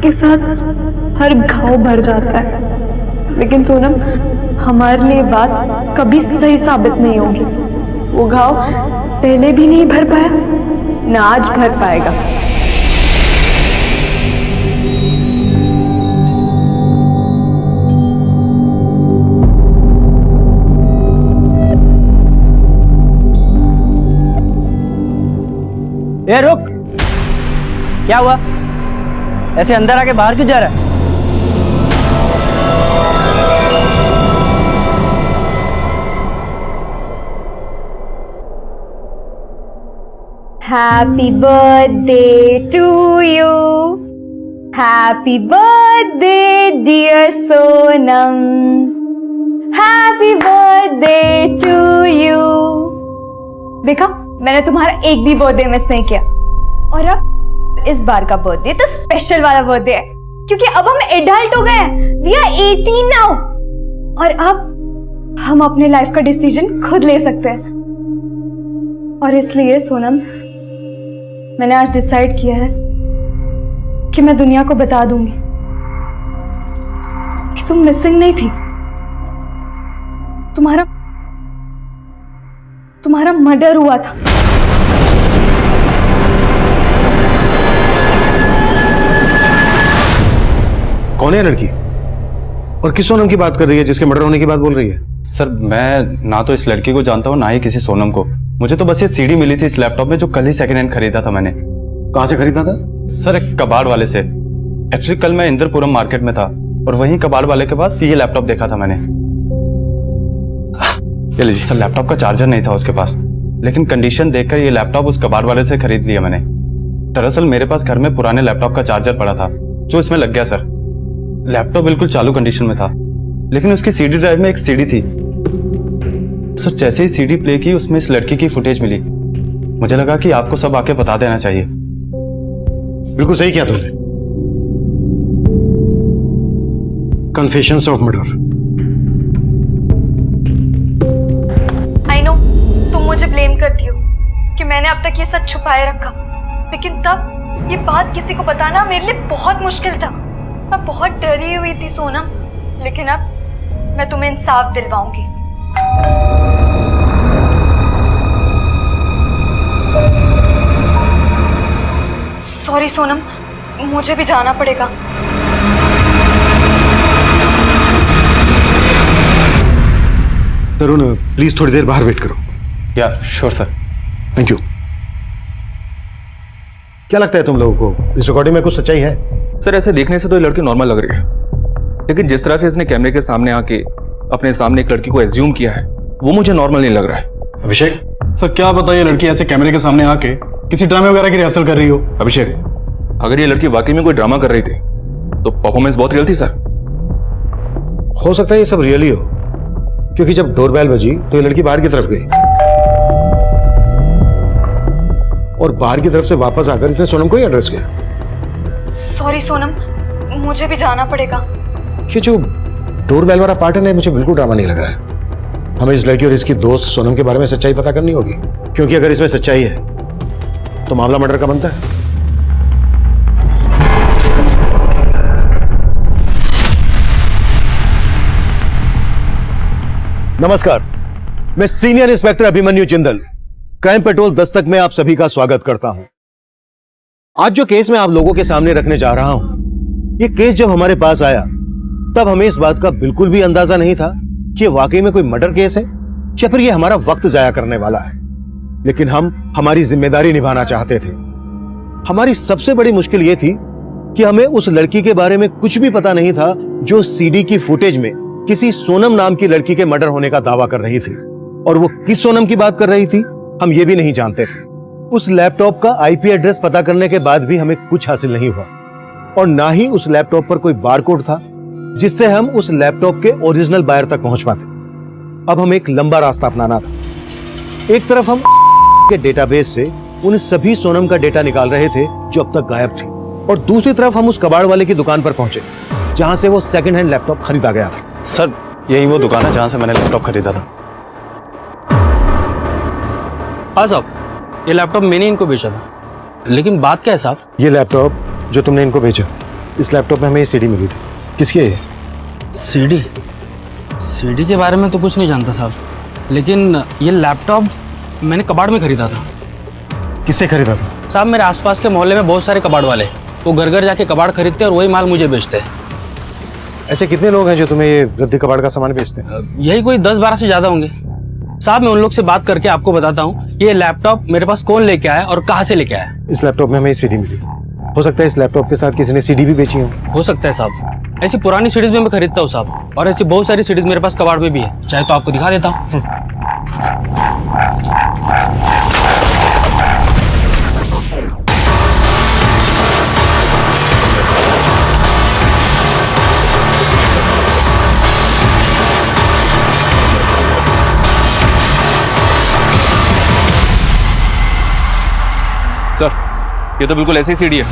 के साथ हर घाव भर जाता है। लेकिन सोनम, हमारे लिए बात कभी सही साबित नहीं होगी। वो घाव पहले भी नहीं भर पाया, ना आज भर पाएगा। ए रुक, क्या हुआ? ऐसे अंदर आके बाहर क्यों जा रहा है? Happy birthday to you. Happy birthday dear Sonam. Happy birthday to you. देखा, मैंने तुम्हारा एक भी बर्थडे मिस नहीं किया। और अब इस बार का बर्थडे तो स्पेशल वाला बर्थडे है, क्योंकि अब हम एडल्ट हो गए हैं। We are 18 now. और अब हम अपने लाइफ का डिसीजन खुद ले सकते हैं। और इसलिए सोनम, मैंने आज डिसाइड किया है कि मैं दुनिया को बता दूंगी कि तुम मिसिंग नहीं थी। तुम्हारा मर्डर हुआ था। कौन है लड़की? और किस सोनम की बात कर रही है जिसके मर्डर होने की बात बोल रही है? सर, मैं ना तो इस लड़की को जानता हूँ ना ही किसी सोनम को। मुझे तो बस ये सीडी मिली थी इस लैपटॉप में, जो कल ही सेकंड हैंड खरीदा था मैंने। कहाँ से खरीदा था? सर, एक कबाड़ वाले से। एक्चुअली कल मैं इंद्रपुरम मार्केट में था और वहीं कबाड़ वाले के पास ये लैपटॉप देखा था मैंने। ये लीजिए सर, लैपटॉप का चार्जर नहीं था उसके पास, लेकिन कंडीशन देखकर ये लैपटॉप उस कबाड़ वाले से खरीद लिया मैंने। दरअसल मेरे पास घर में पुराने लैपटॉप का चार्जर पड़ा था जो इसमें लग गया सर। लैपटॉप बिल्कुल चालू कंडीशन में था, लेकिन उसकी सीडी ड्राइव में एक सीडी थी। सर, जैसे ही सीडी प्ले की उसमें इस लड़की की फुटेज मिली। मुझे लगा कि आपको सब आके बता देना चाहिए। बिल्कुल सही किया तुमने। Confessions of murder. I know, तुम मुझे ब्लेम करती हो कि मैंने अब तक ये सच छुपाए रखा, लेकिन तब ये बात किसी को बताना मेरे लिए बहुत मुश्किल था। मैं बहुत डरी हुई थी सोनम, लेकिन अब मैं तुम्हें इंसाफ दिलवाऊंगी। सॉरी सोनम, मुझे भी जाना पड़ेगा। तरुण, प्लीज थोड़ी देर बाहर वेट करो। या श्योर सर। Thank you. क्या लगता है तुम लोगों को, इस रिकॉर्डिंग में कुछ सच्चाई है? सर, ऐसे देखने से तो ये लड़की नॉर्मल लग रही है, लेकिन जिस तरह से इसने कैमरे के सामने आके अपने सामने एक लड़की को एज्यूम किया है, वो मुझे नॉर्मल नहीं लग रहा है। अभिषेक? सर, क्या पता ये लड़की ऐसे कैमरे के सामने आके किसी ड्रामे वगैरह की रिहर्सल कर रही हो। अभिषेक, अगर ये लड़की वाकई में कोई ड्रामा कर रही थी तो परफॉर्मेंस बहुत रियल थी सर। हो सकता है ये सब रियल ही हो, क्योंकि जब डोरबेल बजी तो ये लड़की बाहर की तरफ गई और बाहर की तरफ से वापस आकर इसने सोनम को ही एड्रेस किया। सॉरी सोनम, मुझे भी जाना पड़ेगा। ये जो डोरबेल वाला पार्ट है, मुझे बिल्कुल ड्रामा नहीं लग रहा है। हमें इस लड़की और इसकी दोस्त सोनम के बारे में सच्चाई पता करनी होगी, क्योंकि अगर इसमें सच्चाई है तो मामला मर्डर का बनता है। नमस्कार, मैं senior inspector Abhimanyu Jindal, crime petrol Dastak में आप सभी का स्वागत करता हूं। आज जो केस मैं आप लोगों के सामने रखने जा रहा हूं, ये केस जब हमारे पास आया तब हमें इस बात का बिल्कुल भी अंदाजा नहीं था कि ये वाकई में कोई मर्डर केस है या फिर ये हमारा वक्त जाया करने वाला है। लेकिन हम हमारी जिम्मेदारी निभाना चाहते थे। हमारी सबसे बड़ी मुश्किल ये थी कि हमें उस लड़की के बारे में कुछ भी पता नहीं था जो सीडी की फुटेज में किसी सोनम नाम की लड़की के मर्डर होने का दावा कर रही थी, और वो किस सोनम की बात कर रही थी हम ये भी नहीं जानते थे। उस लैपटॉप का आईपी एड्रेस पता करने के बाद भी हमें कुछ हासिल नहीं हुआ, और ना ही उस लैपटॉप पर कोई बारकोड था जिससे हम उस लैपटॉप के ओरिजिनल बायर तक पहुंच पाते। अब हमें एक लंबा रास्ता अपनाना था। एक तरफ हम के डेटाबेस से उन सभी सोनम का डेटा निकाल रहे थे जो अब तक गायब थी, और दूसरी तरफ हम उस कबाड़ वाले की दुकान पर पहुंचे जहां से वो सेकंड हैंड लैपटॉप खरीदा गया था। सर, यही वो दुकान है जहां से मैंने लैपटॉप खरीदा था। हाँ साहब, ये लैपटॉप मैंने इनको बेचा था, लेकिन बात क्या है साहब? ये लैपटॉप जो तुमने इनको बेचा, इस लैपटॉप में हमें ये सीडी मिली थी, किसकी है ये? सीडी? सीडी के बारे में तो कुछ नहीं जानता साहब, लेकिन ये लैपटॉप मैंने कबाड़ में खरीदा था। किससे खरीदा था? साहब मेरे आसपास के मोहल्ले में बहुत सारे कबाड़ वाले, वो घर घर जाके कबाड़ खरीदते और वही माल मुझे बेचते हैं। ऐसे कितने लोग हैं जो तुम्हें ये रद्दी कबाड़ का सामान बेचते हैं? यही कोई 10-12 से ज़्यादा होंगे साहब। मैं उन लोग से बात करके आपको बताता हूँ ये लैपटॉप मेरे पास कौन लेके आया और कहाँ से लेके आया। इस लैपटॉप में हमें सीडी मिली, हो सकता है इस लैपटॉप के साथ किसी ने सीडी भी बेची हो सकता है साहब। ऐसी पुरानी सीडीज में मैं खरीदता हूँ साहब, और ऐसी बहुत सारी सीडीज मेरे पास कबाड़ में भी है, चाहे तो आपको दिखा देता हूँ। सर, ये तो बिल्कुल ऐसी सीडी है।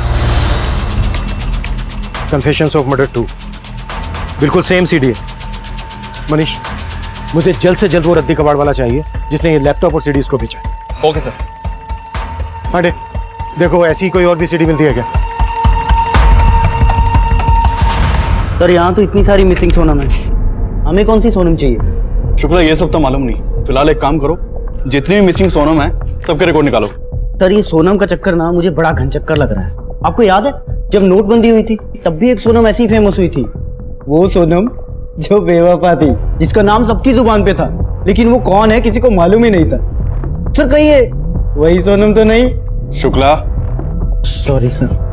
कन्फेशंस ऑफ मर्डर 2, बिल्कुल सेम सीडी है। मनीष, मुझे जल्द से जल्द वो रद्दी कबाड़ वाला चाहिए जिसने ये लैपटॉप और सीडीज को बेचा। Okay sir. पांडे, देखो ऐसी कोई और भी सीडी मिलती है क्या? सर यहाँ तो इतनी सारी मिसिंग सोनम है, हमें कौन सी सोनम चाहिए? शुक्ला, ये सब तो मालूम नहीं। फिलहाल एक काम करो, जितनी भी मिसिंग सोनम है सबके रिकॉर्ड निकालो। सर ये सोनम का चक्कर ना मुझे बड़ा घनचक्कर लग रहा है। आपको याद है जब नोटबंदी हुई थी तब भी एक सोनम ऐसी फेमस हुई थी, वो सोनम जो बेवफा थी, जिसका नाम सबकी जुबान पे था, लेकिन वो कौन है किसी को मालूम ही नहीं था। सर कहिए वही सोनम तो नहीं? Shukla, sorry sir.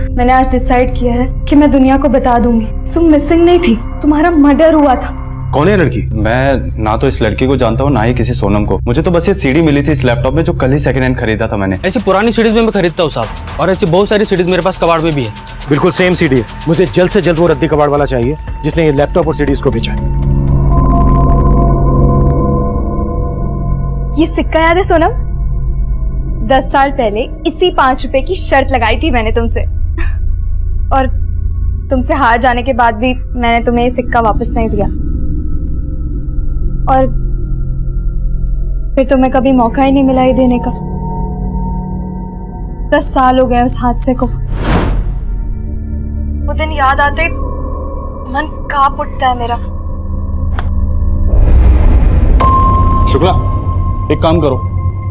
मैंने आज डिसाइड किया है कि मैं दुनिया को बता दूंगी तुम मिसिंग नहीं थी, तुम्हारा मर्डर हुआ था। कौन है लड़की? मैं ना तो इस लड़की को जानता हूँ ना ही किसी सोनम को। मुझे तो बस ये सीडी मिली थी इस लैपटॉप में जो कल ही सेकंड हैंड खरीदा था मैंने। ऐसी पुरानी सीडीज में मैं खरीदता हूँ साहब, और ऐसी बहुत सारी सीडीज मेरे पास कबाड़ में भी है। बिल्कुल सेम सीडी है। मुझे जल्द से जल्द वो रद्दी कबाड़ वाला चाहिए जिसने ये लैपटॉप और सीडीज को बेचा। ये सिक्का याद है सोनम? 10 साल पहले इसी 5 रुपए की शर्त लगाई थी मैंने तुमसे, और तुमसे हार जाने के बाद भी मैंने तुम्हें ये सिक्का वापस नहीं दिया, और फिर तुम्हें कभी मौका ही नहीं मिला ये देने का। 10 साल हो गए उस हादसे को। वो दिन याद आते मन कांप उठता है मेरा। शुक्ला, एक काम करो,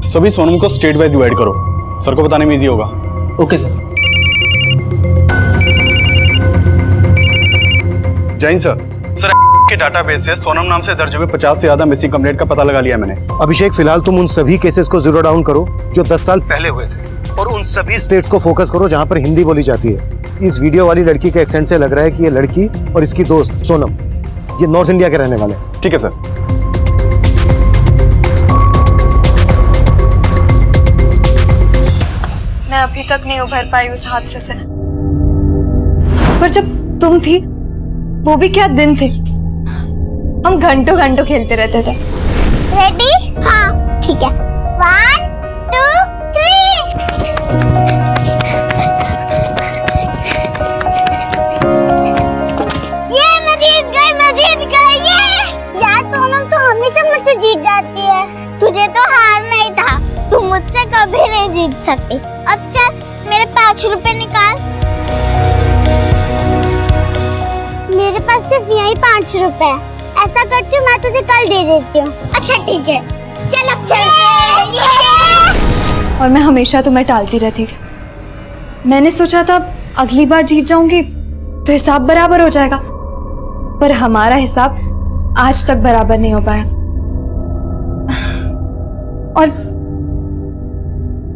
सभी सोनम को स्टेट वाइज डिवाइड करो, सर को बताने में इजी होगा। Okay sir. जैन सर, के डाटाबेस से सोनम नाम से दर्ज हुए 50 से ज्यादा मिसिंग कंप्लेंट का पता लगा लिया मैंने। अभिषेक, फिलहाल तुम उन सभी केसेस को जीरो डाउन करो जो 10 साल पहले हुए थे, और उन सभी स्टेट्स को फोकस करो जहां पर हिंदी बोली जाती है। इस वीडियो वाली लड़की के एक्सेंट से लग रहा है कि ये लड़की और इसकी दोस्त सोनम ये नॉर्थ इंडिया के रहने वाले हैं। ठीक है सर। मैं अभी तक नहीं उभर पाई उस हादसे से, पर जब तुम थी वो भी क्या दिन थे। हम घंटों घंटों खेलते रहते थे। रेडी? हाँ ठीक है। 1 2 3। ये मैं जीत गई ये। यार सोनम तो हमेशा मुझसे जीत जाती है, तुझे तो हार नहीं था, तू मुझसे कभी नहीं जीत सकती। अब चल मेरे 5 रुपए निकाल। मेरे पास सिर्फ यही 5 रुपए है। ऐसा करती हूँ मैं तुझे कल दे देती हूँ। अच्छा ठीक है, चल अब चलते हैं। और मैं हमेशा तुम्हें टालती रहती थी। मैंने सोचा था अगली बार जीत जाऊंगी तो हिसाब बराबर हो जाएगा, पर हमारा हिसाब आज तक बराबर नहीं हो पाया। और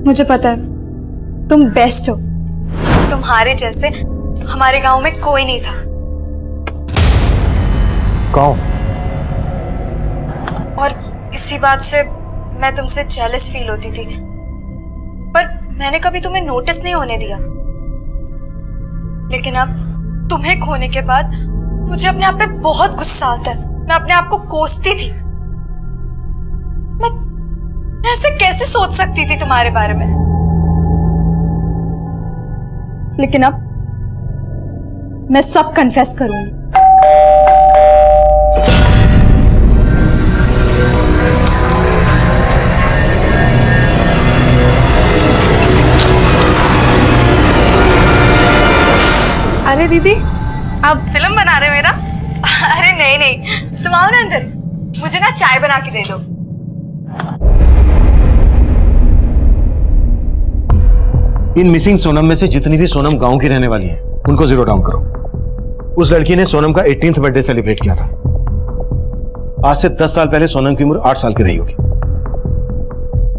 मुझे पता है तुम बेस्ट हो, तुम्हारे जैसे हमारे गांव में कोई नहीं था। कौन? और इसी बात से मैं तुमसे जेलस फील होती थी, पर मैंने कभी तुम्हें नोटिस नहीं होने दिया। लेकिन अब तुम्हें खोने के बाद मुझे अपने आप पे बहुत गुस्सा आता है। मैं अपने आप को कोसती थी मैं ऐसे कैसे सोच सकती थी तुम्हारे बारे में। लेकिन अब मैं सब कन्फेस करूंगी। अरे दीदी, आप फिल्म बना रहे मेरा? अरे नहीं नहीं, तुम आओ ना अंदर, मुझे ना चाय बना के दे दो। इन मिसिंग सोनम में से जितनी भी सोनम गांव की रहने वाली है उनको जीरो डाउन करो। उस लड़की ने सोनम का 18th बर्थडे सेलिब्रेट किया था। आज से 10 साल पहले सोनम की उम्र 8 साल की रही होगी।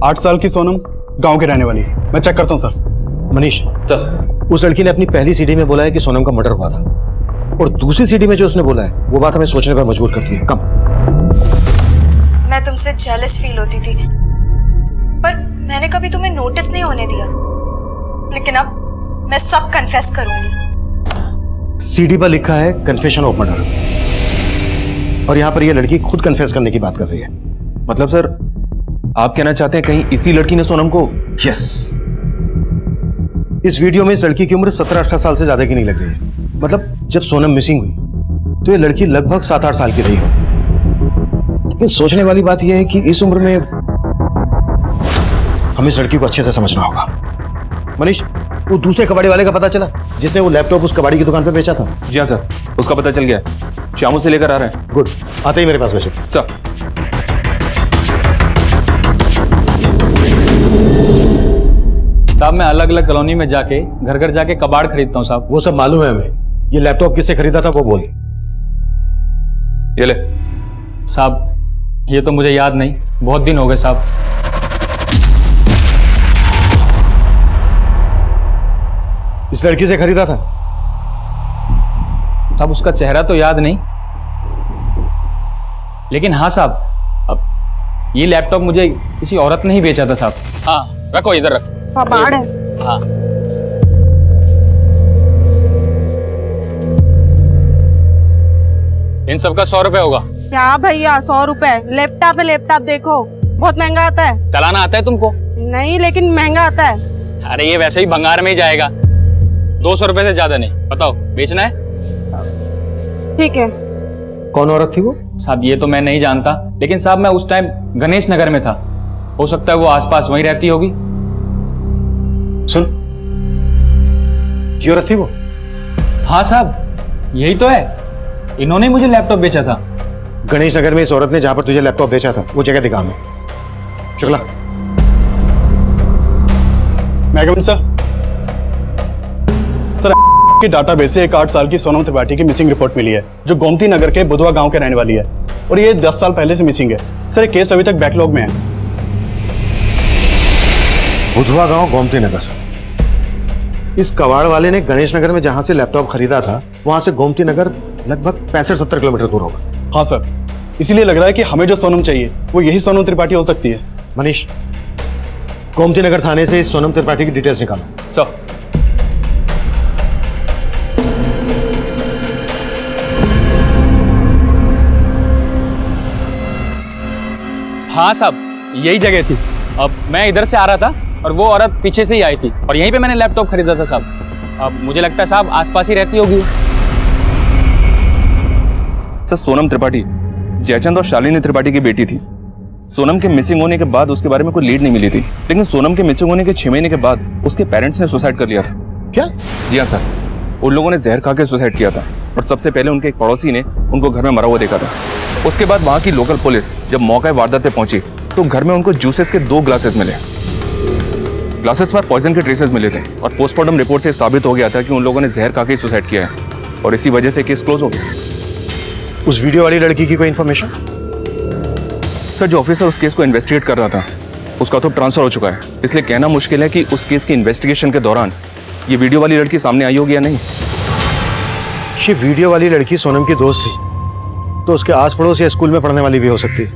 8 साल की सोनम गांव के रहने वाली है। मैं चेक करता हूँ सर। मनीष, उस लड़की ने अपनी पहली सीडी में बोला है कि सोनम का मर्डर हुआ था, और दूसरी सीडी में जो उसने बोला है वो बात हमें सोचने पर मजबूर करती है। कम। मैं तुमसे जेलस फील होती थी, पर मैंने कभी तुम्हें नोटिस नहीं होने दिया। लेकिन अब मैं सब कन्फेस करूंगी। सीडी पर लिखा है कन्फेशन ऑफ मर्डर, और यहां पर यह लड़की खुद कन्फेस करने की बात कर रही है। मतलब सर, आप कहना चाहते हैं कहीं इसी लड़की ने सोनम को? यस। इस वीडियो में इस लड़की की उम्र 17-18 साल से ज्यादा की नहीं लग रही है। मतलब जब सोनम मिसिंग हुई तो ये लड़की लगभग 7-8 साल की रही हो। लेकिन सोचने वाली बात यह है कि इस उम्र में हमें इस लड़की को अच्छे से समझना होगा। मनीष, वो दूसरे कबाड़ी वाले का पता चला जिसने वो लैपटॉप उस कबाड़ी की दुकान पर बेचा था? जी हाँ सर, उसका पता चल गया है। श्यामू से लेकर आ रहे हैं। गुड, आते ही मेरे पास भेजो। सर, साहब मैं अलग अलग कॉलोनी में जाके घर घर जाके कबाड़ खरीदता हूँ साहब। वो सब मालूम है हमें। ये लैपटॉप किससे खरीदा था वो बोल। ये ले। साहब ये तो मुझे याद नहीं, बहुत दिन हो गए साहब। इस लड़की से खरीदा था? साहब उसका चेहरा तो याद नहीं, लेकिन हाँ साहब, अब ये लैपटॉप मुझे किसी औरत ने ही बेचा था साहब। हाँ रखो, इधर रखो। कबाड़ है। हाँ इन सबका 100 रुपए होगा। क्या भैया 100 रुपए? लैपटॉप है, लैपटॉप देखो बहुत महंगा आता है। चलाना आता है तुमको? नहीं, लेकिन महंगा आता है। अरे ये वैसे ही भंगार में ही जाएगा, 200 रुपए से ज्यादा नहीं। बताओ बेचना है? ठीक है। कौन औरत थी वो? साहब ये तो मैं नहीं जानता, लेकिन साहब मैं उस टाइम गणेश नगर में था, हो सकता है वो आसपास वहीं रहती होगी। सुन, ये औरत थी वो? हाँ साहब यही तो है, इन्होंने मुझे लैपटॉप बेचा था। गणेश नगर में इस औरत ने जहां पर तुझे लैपटॉप बेचा था वो जगह दिखा हमें। शुक्ला। मैं कमिंग सर। सर के डाटाबेस से एक 8 साल की सोनम त्रिपाठी की मिसिंग रिपोर्ट मिली है, जो गोमती नगर के बुधवा गांव के रहने वाली है, और ये 10 साल पहले से मिसिंग है। सर ये केस अभी तक बैकलॉग में है। बुधवा गांव, गोमती नगर। इस कबाड़ वाले ने गणेश नगर में जहां से लैपटॉप खरीदा था वहां से गोमती नगर लगभग 65-70 किलोमीटर दूर होगा। हाँ सर, इसीलिए लग रहा है कि हमें जो सोनम चाहिए वो यही सोनम त्रिपाठी हो सकती है। मनीष, गोमती नगर थाने से इस सोनम त्रिपाठी की डिटेल्स निकालो। सर हाँ साहब यही जगह थी। अब मैं इधर से आ रहा था और वो औरत पीछे से ही आई थी, और यहीं पे मैंने लैपटॉप खरीदा था साहब। अब मुझे लगता है साहब आसपास ही रहती होगी। सर सोनम त्रिपाठी जयचंद और शालिनी त्रिपाठी की बेटी थी। सोनम के मिसिंग होने के बाद उसके बारे में कोई लीड नहीं मिली थी, लेकिन सोनम के मिसिंग होने के 6 महीने के बाद उसके पेरेंट्स ने सुसाइड कर लिया था। क्या? जी हाँ सर, उन लोगों ने जहर खा के सुसाइड किया था, और सबसे पहले उनके एक पड़ोसी ने उनको घर में मरा हुआ देखा था। उसके बाद वहाँ की लोकल पुलिस जब मौका वारदात पे पहुंची तो घर में उनको जूसेस के 2 ग्लासेस मिले। ग्लासेस पर पॉइजन के ट्रेसेस मिले थे, और पोस्टमार्टम रिपोर्ट से साबित हो गया था कि उन लोगों ने जहर खा के सुसाइड किया है, और इसी वजह से केस क्लोज हो गया। उस वीडियो वाली लड़की की कोई इंफॉर्मेशन? सर जो ऑफिसर उस केस को इन्वेस्टिगेट कर रहा था उसका तो ट्रांसफर हो चुका है, इसलिए कहना मुश्किल है कि उस केस की इन्वेस्टिगेशन के दौरान ये वीडियो वाली लड़की सामने आई होगी या नहीं। ये वीडियो वाली लड़की सोनम की दोस्त थी, तो उसके आस पड़ोस या स्कूल में पढ़ने वाली भी हो सकती है।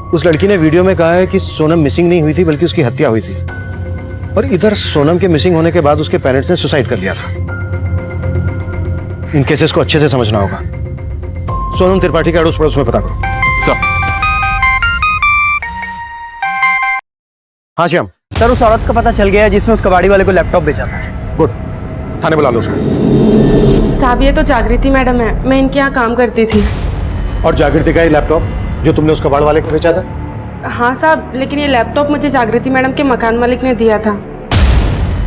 उस लड़की ने वीडियो में कहा है कि सोनम मिसिंग नहीं हुई थी बल्कि उसकी हत्या हुई थी, और इधर सोनम के मिसिंग होने के बाद उसके पेरेंट्स ने सुसाइड कर लिया था। इन केसेस को अच्छे से समझना होगा। सोनम त्रिपाठी के अड़ोस पड़ोस में पता करो। सर हाँ श्याम। सर उस औरत का पता चल गया है जिसने उस कबाड़ी वाले को लैपटॉप बेचा था। गुड, थाने बुला लो उसको। साहब ये तो जागृति मैडम है, मैं इनके यहाँ काम करती थी। और जागृति का ये लैपटॉप जो तुमने उस कबाड़ वाले को बेचा था? हाँ साहब, लेकिन ये लैपटॉप मुझे जागृति मैडम के मकान मालिक ने दिया था।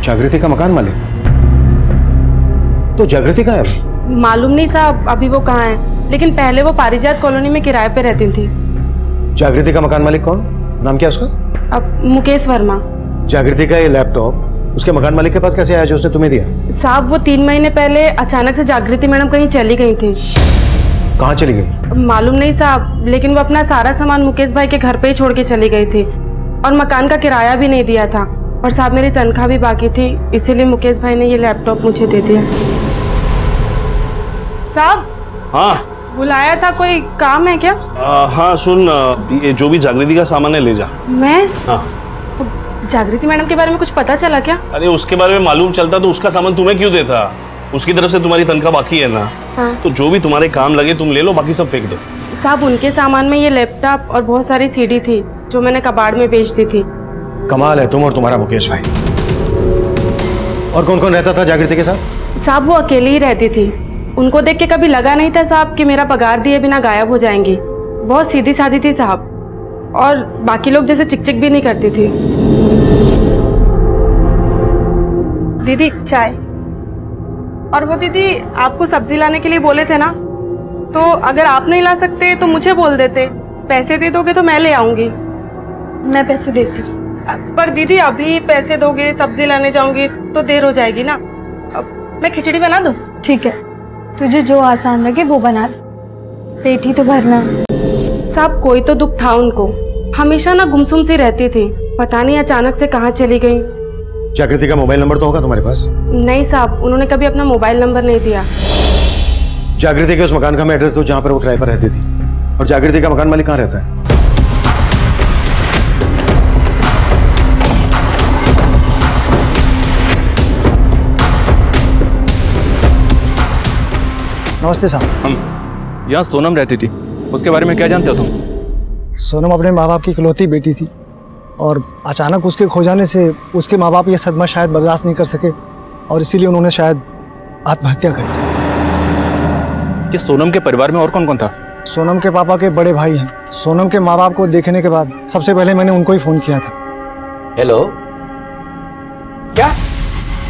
जागृति का मकान मालिक? तो जागृति का है? मालूम नहीं साहब अभी वो कहाँ है, लेकिन पहले वो पारिजात कॉलोनी में किराए पे रहती थी। जागृति का मकान मालिक कौन? नाम क्या उसका? अब मुकेश वर्मा। जागृति का ये लैपटॉप उसके मकान मालिक के पास कैसे आया जो उसने तुम्हें दिया? साहब वो 3 महीने पहले अचानक से जागृति मैडम कहीं चली गई थी। कहाँ चली गई? मालूम नहीं साहब, लेकिन वो अपना सारा सामान मुकेश भाई के घर पे ही छोड़ के चली गई थी और मकान का किराया भी नहीं दिया था। और साहब मेरी तनख्वाह भी बाकी थी, इसीलिए मुकेश भाई ने ये लैपटॉप मुझे दे दिया। साहब हाँ बुलाया था, कोई काम है क्या? हाँ सुन, ये जो भी जागृति का सामान है ले जा। मैं? हाँ। जागृति मैडम के बारे में कुछ पता चला क्या? अरे उसके बारे में मालूम चलता तो उसका सामान तुम्हें क्यों देता? उसकी तरफ से तुम्हारी तनख्वाह बाकी है ना। हाँ। तो जो भी तुम्हारे काम लगे तुम ले लो, बाकी सब फेंक दो। साहब उनके सामान में ये लैपटॉप और बहुत सारी सीडी थी जो मैंने कबाड़ में बेच दी थी। कमाल है तुम और तुम्हारा मुकेश भाई। और कौन कौन रहता था जागृति के साथ? साहब वो अकेली ही रहती थी। उनको देख के कभी लगा नहीं था साहब कि मेरा पगार दिए बिना गायब हो जाएंगी। बहुत सीधी सादी थी साहब, और बाकी लोग जैसे चिक भी नहीं करती थी। दीदी चाय। और वो दीदी आपको सब्जी लाने के लिए बोले थे ना, तो अगर आप नहीं ला सकते तो मुझे बोल देते, पैसे दे दोगे तो मैं ले आऊंगी। मैं पैसे देती हूँ। पर दीदी अभी पैसे दोगे सब्जी लाने जाऊंगी तो देर हो जाएगी ना। अब मैं खिचड़ी बना दूं? ठीक है, तुझे जो आसान लगे वो बना ले, पेट ही तो भरना। साहब कोई तो दुख था उनको, हमेशा ना गुमसुम सी रहती थी, पता नहीं अचानक से कहाँ चली गई। जागृति का मोबाइल नंबर तो होगा तुम्हारे पास? नहीं साहब, उन्होंने कभी अपना मोबाइल नंबर नहीं दिया। जागृति के उस मकान का मैं एड्रेस दो जहाँ पर वो किराए पर रहती थी। और जागृति का मकान मालिक कहाँ रहता है? नमस्ते साहब। यहाँ सोनम रहती थी, उसके बारे में क्या जानते हो तुम? सोनम अपने माँ बाप की इकलौती बेटी थी और अचानक उसके खो जाने से उसके माँ बाप ये सदमा शायद बर्दाश्त नहीं कर सके और इसीलिए उन्होंने शायद आत्महत्या कर ली। कि सोनम के परिवार में और कौन कौन था? सोनम के पापा के बड़े भाई हैं। सोनम के माँ बाप को देखने के बाद सबसे पहले मैंने उनको ही फ़ोन किया था। हेलो, क्या?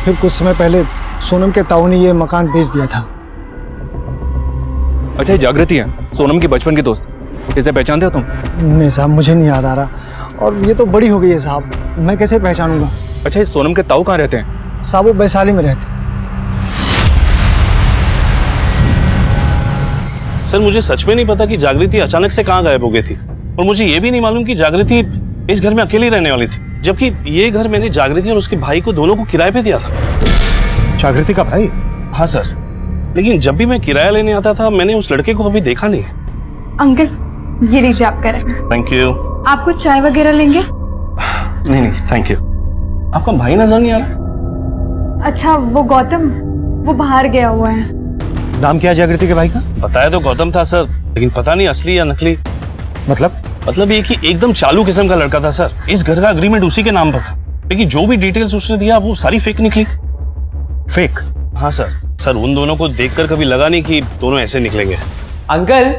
फिर कुछ समय पहले सोनम के ताऊ ने ये मकान बेच दिया था। अच्छा, ये जागृति है सोनम की बचपन की दोस्त, इसे पहचानते हो तुम? नहीं साहब, मुझे नहीं याद आ रहा, और ये तो बड़ी हो गई है साहब, मैं कैसे पहचानूंगा। अच्छा, ये सोनम के ताऊ कहाँ रहते हैं? साहब वो वैशाली में रहते। सर मुझे सच में नहीं पता कि जागृति अचानक से कहाँ गायब हो गई थी, और मुझे ये भी नहीं मालूम कि जागृति इस घर में अकेली रहने वाली थी, जबकि ये घर मैंने जागृति और उसके भाई को दोनों को किराए पे दिया था। जागृति का भाई? हाँ सर, लेकिन जब भी मैं किराया लेने आता था मैंने उस लड़के को कभी देखा नहीं। अंकल ये लीजिए आप करें। Thank you. आपको चाय वगैरह लेंगे? नहीं नहीं थैंक यू। आपका भाई नजर नहीं आ रहा? अच्छा वो गौतम, वो बाहर गया हुआ है। नाम क्या है जागृति के भाई का? बताया तो गौतम था सर, लेकिन पता नहीं असली या नकली। मतलब ये कि एकदम चालू किस्म का लड़का था सर। इस घर का एग्रीमेंट उसी के नाम पर था, लेकिन जो भी डिटेल्स उसने दिया वो सारी फेक निकली। फेक? हाँ सर। सर उन दोनों को देखकर कभी लगा नहीं कि दोनों ऐसे निकलेंगे। अंकल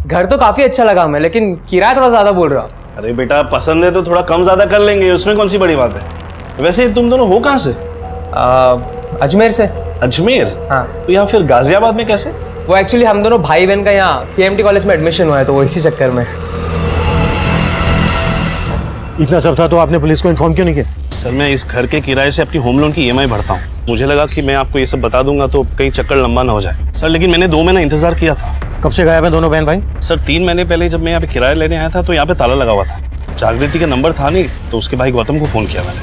घर तो काफी अच्छा लगा हमें, लेकिन किराया थोड़ा ज्यादा बोल रहा। अरे बेटा पसंद है तो थोड़ा कम ज्यादा कर लेंगे, उसमें कौन सी बड़ी बात है। वैसे तुम दोनों हो कहाँ से? अजमेर से। अजमेर? हाँ। तो यहाँ फिर गाजियाबाद में कैसे? वो एक्चुअली हम दोनों भाई बहन का यहाँ KMT कॉलेज में एडमिशन हुआ है, तो वो इसी चक्कर में। इतना सब था तो आपने पुलिस को इन्फॉर्म क्यों नहीं किया? सर मैं इस घर के किराए से अपनी होम लोन की EMI भरता हूँ। मुझे लगा कि मैं आपको ये सब बता दूंगा तो कहीं चक्कर लंबा ना हो जाए। सर लेकिन मैंने 2 महीना इंतजार किया था। कब से गायब है दोनों बहन भाई? सर 3 महीने पहले जब मैं यहाँ पे किराया लेने आया था तो यहाँ पे ताला लगा हुआ था। जागृति का नंबर था नहीं, तो उसके भाई गौतम को फोन किया मैंने।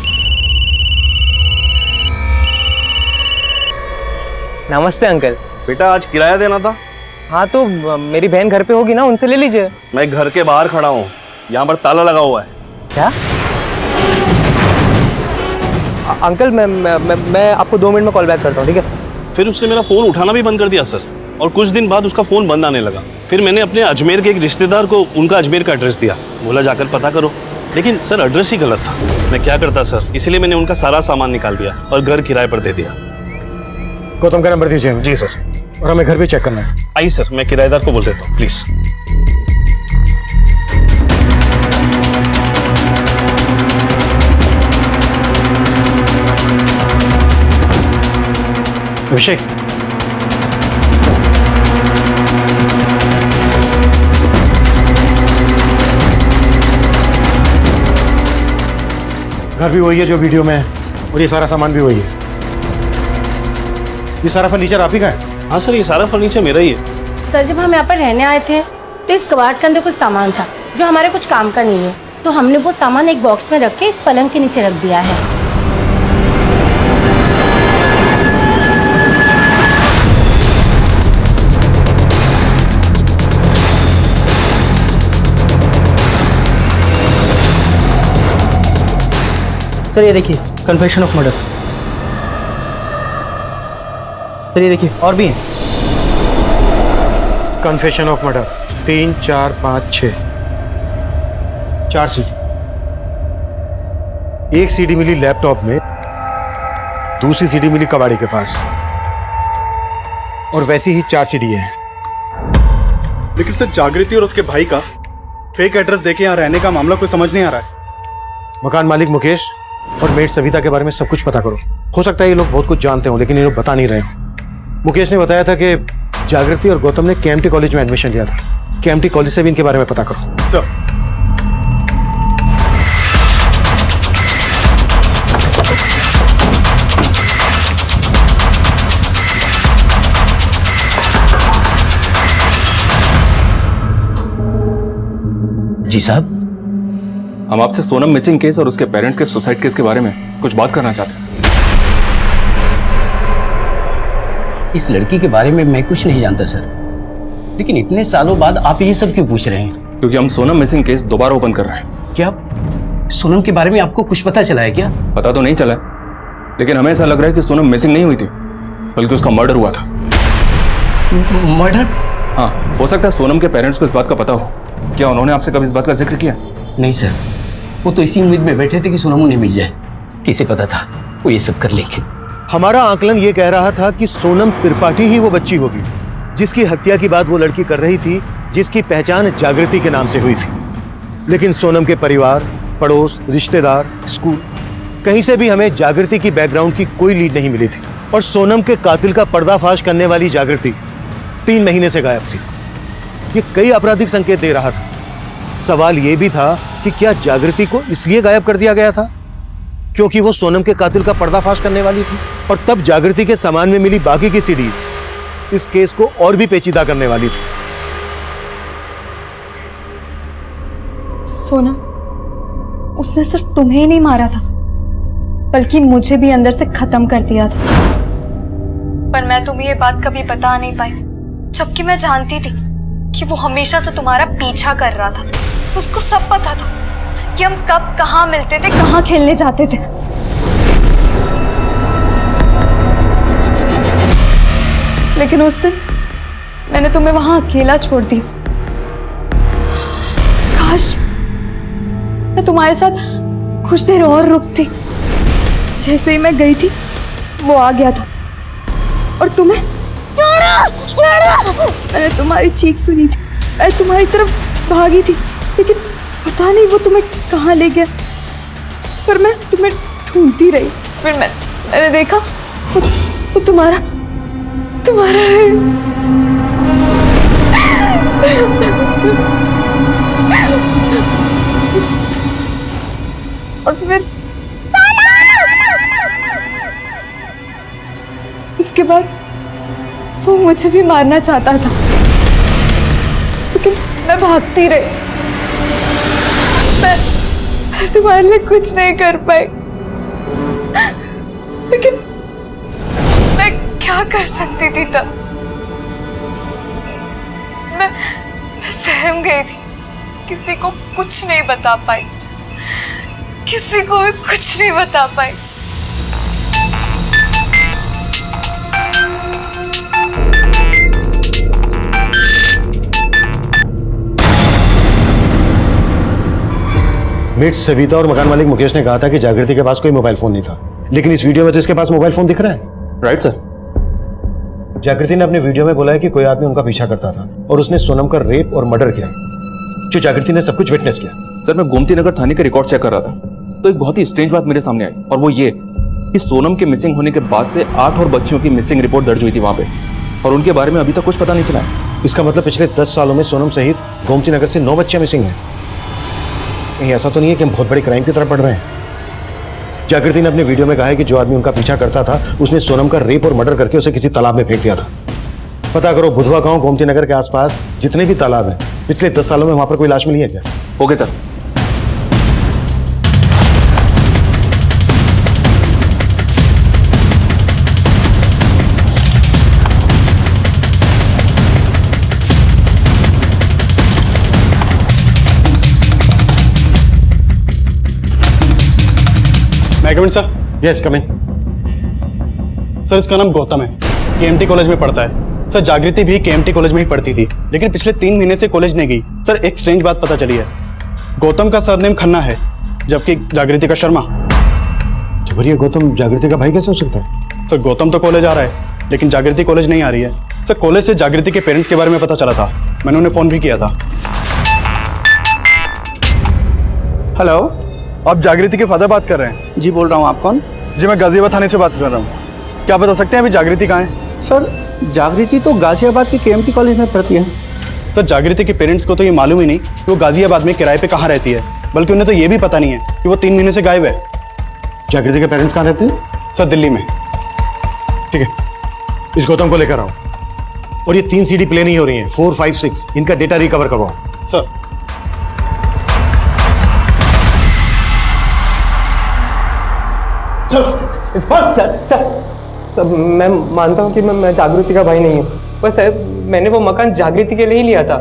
नमस्ते अंकल। बेटा आज किराया देना था। हाँ तो मेरी बहन घर पे होगी ना, उनसे ले लीजिए। मैं घर के बाहर खड़ा हूँ, यहाँ पर ताला लगा हुआ है। क्या? अंकल मैं आपको 2 मिनट में कॉल बैक करता हूँ, ठीक है? फिर उसने मेरा फोन उठाना भी बंद कर दिया सर, और कुछ दिन बाद उसका फोन बंद आने लगा। फिर मैंने अपने अजमेर के एक रिश्तेदार को उनका अजमेर का एड्रेस दिया, बोला जाकर पता करो। लेकिन सर एड्रेस ही गलत था। मैं क्या करता सर, इसलिए मैंने उनका सारा सामान निकाल दिया और घर किराए पर दे दिया। गौतम का नंबर दीजिए हमें। जी सर। और हमें घर भी चेक करना है। आइए सर, मैं किराएदार को बोल देता हूँ, प्लीज। अभिषेक, घर भी वही है जो वीडियो में है और ये सारा सामान भी वही है। ये सारा फर्नीचर आप ही का है? हाँ सर, ये सारा फर्नीचर मेरा ही है। सर जब हम यहाँ पर रहने आए थे तो इस कबाड़ के अंदर कुछ सामान था जो हमारे कुछ काम का नहीं है, तो हमने वो सामान एक बॉक्स में रख के इस पलंग के नीचे रख दिया है। सर ये देखिए, कन्फेशन ऑफ मर्डर। सर ये देखिए, और भी हैं। Confession of murder 3, 4, 5, 6 4 CD. एक सीडी मिली लैपटॉप में, दूसरी सीडी मिली कबाड़ी के पास, और वैसी ही 4 सीडी है। लेकिन सर जागृति और उसके भाई का फेक एड्रेस देके यहाँ रहने का मामला कोई समझ नहीं आ रहा है। मकान मालिक मुकेश और मेड सविता के बारे में सब कुछ पता करो। हो सकता है ये लोग बहुत कुछ जानते हो लेकिन ये लोग बता नहीं रहे हो। मुकेश ने बताया था कि जागृति और गौतम ने केएमटी कॉलेज में एडमिशन लिया था। केएमटी कॉलेज से भी इनके बारे में पता करो। सर जी साहब, हम आपसे सोनम मिसिंग केस और उसके पेरेंट्स के सुसाइड केस के बारे में कुछ बात करना चाहते हैं। इस लड़की के बारे में मैं कुछ नहीं जानता सर, लेकिन इतने सालों बाद आप ये सब क्यों पूछ रहे हैं? क्योंकि हम सोनम मिसिंग केस दोबारा ओपन कर रहे हैं। क्या सोनम के बारे में आपको कुछ पता चला है क्या? पता तो नहीं चला है, लेकिन हमें ऐसा लग रहा है कि सोनम मिसिंग नहीं हुई थी बल्कि उसका मर्डर हुआ था। मर्डर? हाँ, हो सकता है सोनम के पेरेंट्स को इस बात का पता हो। क्या उन्होंने आपसे कभी इस बात का जिक्र किया? नहीं सर, वो तो इसी उम्मीद में बैठे थे कि सोनम उन्हें मिल जाए। किसे पता था वो ये सब कर लेंगे। हमारा आकलन ये कह रहा था कि सोनम त्रिपाठी ही वो बच्ची होगी जिसकी हत्या की बात वो लड़की कर रही थी, जिसकी पहचान जागृति के नाम से हुई थी। लेकिन सोनम के परिवार, पड़ोस, रिश्तेदार, स्कूल, कहीं से भी हमें जागृति की बैकग्राउंड की कोई लीड नहीं मिली थी। और सोनम के कातिल का पर्दाफाश करने वाली जागृति 3 महीने से गायब थी। ये कई आपराधिक संकेत दे रहा था। सवाल ये भी था कि क्या जागृति को इसलिए गायब कर दिया गया था क्योंकि वो सोनम के कातिल का पर्दाफाश करने वाली थी, और तब जागृति के सामान में मिली बाकी की सीडीज इस केस को और भी पेचीदा करने वाली थी। सोनम, उसने सिर्फ तुम्हें ही नहीं मारा था बल्कि मुझे भी अंदर से खत्म कर दिया था, पर मैं तुम्हें ये बात कभी बता नहीं पाई, जबकि मैं जानती थी कि वो हमेशा से तुम्हारा पीछा कर रहा था। उसको सब पता था कि हम कब कहाँ मिलते थे, कहाँ खेलने जाते थे। लेकिन उस दिन मैंने तुम्हें वहां अकेला छोड़ दिया। काश मैं तुम्हारे साथ कुछ देर और रुकती। जैसे ही मैं गई थी वो आ गया था और तुम्हें मैंने तुम्हारी चीख सुनी थी, मैं तुम्हारी तरफ भागी थी, लेकिन पता नहीं वो तुम्हें कहाँ ले गया। पर मैं तुम्हें ढूंढती रही, फिर मैंने देखा वो तुम्हारा है। और फिर उसके बाद वो मुझे भी मारना चाहता था, लेकिन मैं भागती रही। मैं तुम्हारे लिए कुछ नहीं कर पाई, लेकिन मैं क्या कर सकती थी तब? मैं सहम गई थी, किसी को कुछ नहीं बता पाई, किसी को भी कुछ नहीं बता पाई। मेट सविता और मकान मालिक मुकेश ने कहा था कि जागृति के पास कोई मोबाइल फोन नहीं था, लेकिन इस वीडियो में तो इसके पास मोबाइल फोन दिख रहा है। Right sir. जागृति ने अपने वीडियो में बोला है कि कोई आदमी उनका पीछा करता था और उसने सोनम का रेप और मर्डर किया, जो जागृति ने सब कुछ विटनेस किया। सर मैं गोमती नगर थाने के रिकॉर्ड चेक कर रहा था तो एक बहुत ही स्ट्रेंज बात मेरे सामने आई, और वो ये कि सोनम के मिसिंग होने के बाद से 8 और बच्चियों की मिसिंग रिपोर्ट दर्ज हुई थी वहां पे, और उनके बारे में अभी तक कुछ पता नहीं चला है। इसका मतलब पिछले 10 सालों में सोनम सहित गोमती नगर से 9 बच्चियां मिसिंग हैं। कहीं ऐसा तो नहीं है कि हम बहुत बड़े क्राइम की तरफ पड़ रहे हैं? जागृति ने अपने वीडियो में कहा है कि जो आदमी उनका पीछा करता था उसने सोनम का रेप और मर्डर करके उसे किसी तालाब में फेंक दिया था। पता करो बुधवा गांव गोमती नगर के आसपास जितने भी तालाब हैं, पिछले 10 सालों में वहां पर कोई लाश मिली है क्या? Okay sir. मैं coming sir? Yes coming. Sir इसका नाम गौतम है, केएमटी कॉलेज में पढ़ता है। सर जागृति भी केएमटी कॉलेज में ही पढ़ती थी, लेकिन पिछले 3 महीने से कॉलेज नहीं गई। सर एक स्ट्रेंज बात पता चली है, गौतम का सरनेम खन्ना है जबकि जागृति का शर्मा। तो ये गौतम जागृति का भाई कैसे हो सकता है? सर गौतम तो कॉलेज आ रहा है लेकिन जागृति कॉलेज नहीं आ रही है। सर कॉलेज से जागृति के पेरेंट्स के बारे में पता चला था, मैंने उन्हें फोन भी किया था। हेलो, आप जागृति के फादर बात कर रहे हैं? जी बोल रहा हूँ, आप कौन? जी मैं गाजियाबाद थाने से बात कर रहा हूँ। क्या बता सकते हैं अभी जागृति कहाँ है? सर जागृति तो गाजियाबाद के केएमटी कॉलेज में पढ़ती है। सर जागृति के पेरेंट्स को तो ये मालूम ही नहीं कि वो गाजियाबाद में किराए पे कहाँ रहती है, बल्कि उन्हें तो ये भी पता नहीं है कि वो 3 महीने से गायब है। जागृति के पेरेंट्स कहाँ रहते हैं? सर दिल्ली में। ठीक है, इस गौतम को लेकर आओ और ये 3 सीडी प्ले नहीं हो रही हैं, 4, 5, 6 इनका डेटा रिकवर करवाओ। सर सर मैं मानता हूँ कि मैं जागृति का भाई नहीं हूँ, पर सर मैंने वो मकान जागृति के लिए ही लिया था।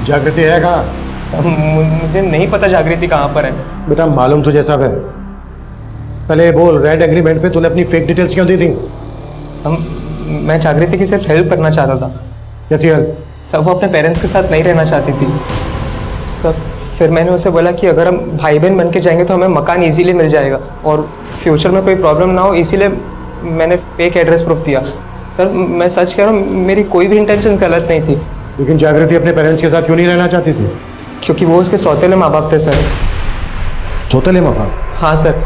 जागृति है कहाँ? सर मुझे नहीं पता जागृति कहाँ पर है। बेटा मालूम तुझे सब है, पहले बोल रेंट एग्रीमेंट पे तूने अपनी फेक डिटेल्स क्यों दी थी? मैं जागृति की सिर्फ हेल्प करना चाहता था। कैसी हेल्प? सर वो अपने पेरेंट्स के साथ नहीं रहना चाहती थी सर। फिर मैंने उसे बोला कि अगर हम भाई बहन बन के जाएंगे तो हमें मकान इजीली मिल जाएगा और फ्यूचर में कोई प्रॉब्लम ना हो, इसीलिए मैंने फेक एड्रेस प्रूफ दिया। सर मैं सच कह रहा हूँ, मेरी कोई भी इंटेंशन गलत नहीं थी। लेकिन जागृति अपने पेरेंट्स के साथ क्यों नहीं रहना चाहती थी? क्योंकि वो उसके सौतेले माँ बाप थे सर। सौतेले माँ बाप? हाँ सर,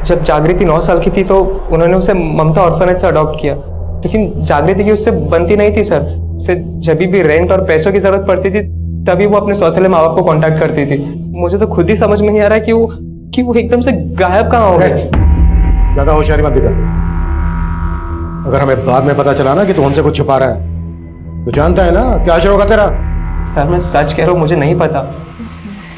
जब जागृति 9 साल की थी तो उन्होंने उसे ममता ऑर्फनेज से अडॉप्ट किया, लेकिन जागृति की उससे बनती नहीं थी सर। उसे जब भी रेंट और पैसों की जरूरत पड़ती थी तभी वो अपने सौतेले माँ बाप को कांटेक्ट करती थी। मुझे तो खुद ही समझ में नहीं आ रहा है कि वो एकदम से गायब कहाँ हो गए। ज्यादा होशियारी मत दिखा, अगर हमें बाद में पता चला ना कि तू हमसे कुछ छुपा रहा है तो जानता है ना क्या असर होगा तेरा। सर मैं सच कह रहा हूँ, मुझे नहीं पता,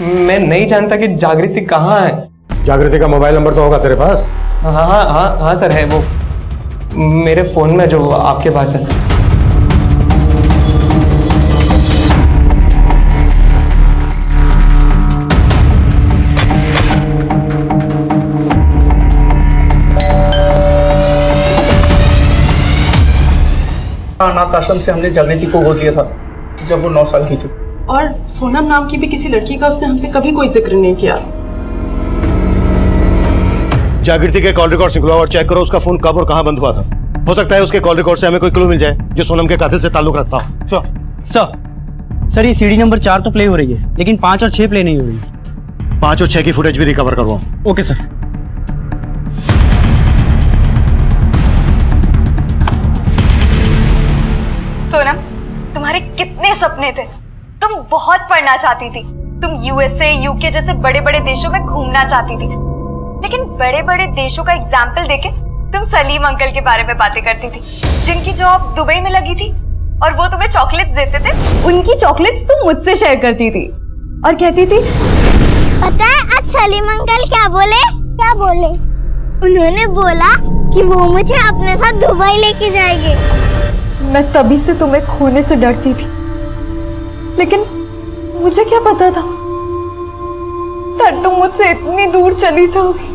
मैं नहीं जानता कि जागृति कहाँ है। जागृति का मोबाइल नंबर तो होगा तेरे पास? हाँ सर है, वो मेरे फोन में जो आपके पास है। अनाथ आश्रम से हमने जागृति को गोद लिया था जब वो 9 साल की थी। और सोनम नाम की भी किसी लड़की का उसने हमसे कभी कोई जिक्र नहीं किया। जागृति के कॉल रिकॉर्ड निकलो और चेक करो उसका फोन कब और कहां बंद हुआ था। हो सकता है उसके कॉल रिकॉर्ड से हमें कोई क्लू मिल जाए जो सोनम के कातिल से ताल्लुक रखता हो। सर ये सीडी नंबर 4 तो प्ले हो रही है, लेकिन 5 और 6 प्ले नहीं हो रही। 5 और 6 की फुटेज भी रिकवर करवाओ। Okay sir. सोनम, तुम्हारे कितने सपने थे, तुम बहुत पढ़ना चाहती थी, तुम यूएसए यूके जैसे बड़े बड़े देशों में घूमना चाहती थी, लेकिन बड़े बड़े देशों का एग्जाम्पल देके तुम सलीम अंकल के बारे में बातें करती थी, जिनकी जॉब दुबई में लगी थी और वो तुम्हें चॉकलेट्स देते थे। उनकी चॉकलेट्स तुम मुझसे शेयर करती थी और कहती थी, पता है आज सलीम अंकल क्या बोले? क्या बोले? उन्होंने बोला कि वो मुझे अपने साथ दुबई लेके जाएंगे। मैं तभी से तुम्हें खोने से डरती थी, लेकिन मुझे क्या पता था तुम मुझसे इतनी दूर चली जाओगी।